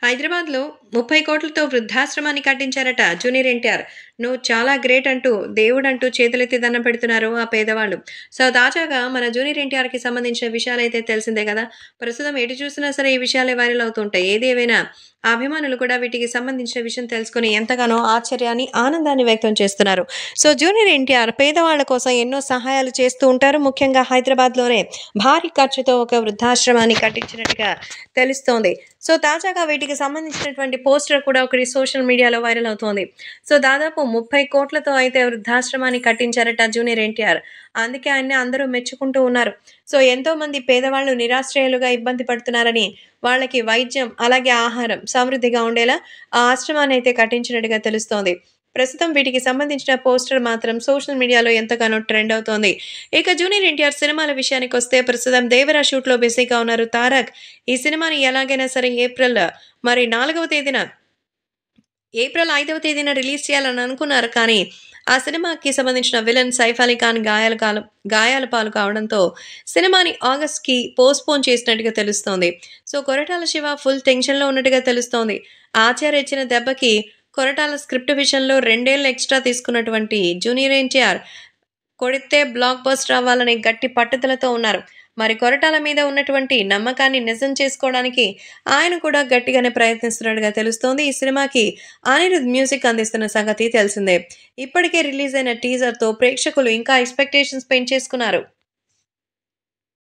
హైదరాబాద్‌లో 30,00,00,000తో వృద్ధాశ్రమాన్ని కట్టించారట జూనియర్ ఎన్టీఆర్. నువ్వు చాలా గ్రేట్ అంటూ, దేవుడంటూ చేతులెత్తి దండం పెడుతున్నారు ఆ పేదవాళ్ళు. సో, తాజాగా మన జూనియర్ ఎన్టీఆర్‌కి సంబంధించిన విషయాలైతే తెలిసిందే గదా! ప్రస్తుతం ఎటు చూసినా సరే ఈ విషయాలే వైరల్ అవుతుంటాయి. ఏది ఏమైనా ఆ అభిమానులు కూడా వీటికి సంబంధించిన విషయం తెలుసుకొని ఎంతగానో ఆశ్చర్యాన్ని, ఆనందాన్ని వ్యక్తం చేస్తున్నారు. సో, జూనియర్ ఎన్టీఆర్ పేదవాళ్ళ కోసం ఎన్నో సహాయాలు చేస్తూ ఉంటారు. ముఖ్యంగా హైదరాబాద్‌లోనే భారీ ఖర్చుతో ఒక వృద్ధాశ్రమాన్ని కట్టించినట్టుగా తెలుస్తోంది. సో, తాజాగా వీటికి సంబంధించినటువంటి పోస్టర్ కూడా ఒకటి సోషల్ మీడియాలో వైరల్ అవుతోంది. సో, దాదాపు 30,00,00,000తో అయితే వృద్ధాశ్రమాన్ని కట్టించారట జూనియర్ ఎన్టీఆర్. అందుకే ఆయన్ని అందరూ మెచ్చుకుంటూ ఉన్నారు. సో, ఎంతోమంది పేదవాళ్ళు నిరాశ్రయులుగా ఇబ్బంది పడుతున్నారని, వాళ్ళకి వైద్యం, అలాగే ఆహారం సమృద్ధిగా ఉండేలా ఆ ఆశ్రమాన్నయితే కట్టించినట్టుగా తెలుస్తోంది. ప్రస్తుతం వీటికి సంబంధించిన పోస్టర్ మాత్రం సోషల్ మీడియాలో ఎంతగానో ట్రెండ్ అవుతోంది. ఇక జూనియర్ ఎన్టీఆర్ సినిమాల విషయానికొస్తే ప్రస్తుతం 'దేవర' షూట్‌లో బిజీగా ఉన్నారు తారక్. ఈ సినిమాని ఎలాగైనా సరే మరి 4వ తేదీన ఏప్రిల్ 5వ తేదీన రిలీజ్ చేయాలని అనుకున్నారు. కానీ, ఆ సినిమాకి సంబంధించిన విలన్ సైఫ్ అలీ ఖాన్ గాయాల పాలు కావడంతో సినిమాని ఆగస్ట్‌కి పోస్ట్‌పోన్ చేసినట్టుగా తెలుస్తోంది. సో, కొరటాల శివ ఫుల్ టెన్షన్‌లో ఉన్నట్టుగా తెలుస్తోంది. ఆచార్య ఇచ్చిన దెబ్బకి కొరటాల స్క్రిప్ట్ విషయంలో 2 ఏళ్లు ఎక్స్‌ట్రా తీసుకున్నటువంటి జూనియర్ ఎన్టీఆర్ కొడితే బ్లాక్ బస్టర్ అవ్వాలనే గట్టి పట్టుదలతో ఉన్నారు. మరి కొరటాల మీద ఉన్నటువంటి నమ్మకాన్ని నిజం చేసుకోవడానికి ఆయన కూడా గట్టిగానే ప్రయత్నిస్తున్నట్టుగా తెలుస్తోంది. ఈ సినిమాకి అనిరుద్ మ్యూజిక్ అందిస్తున్న సంగతి తెలిసిందే. ఇప్పటికే రిలీజ్ అయిన టీజర్‌తో ప్రేక్షకులు ఇంకా ఎక్స్‌పెక్టేషన్స్ పెంచేసుకున్నారు.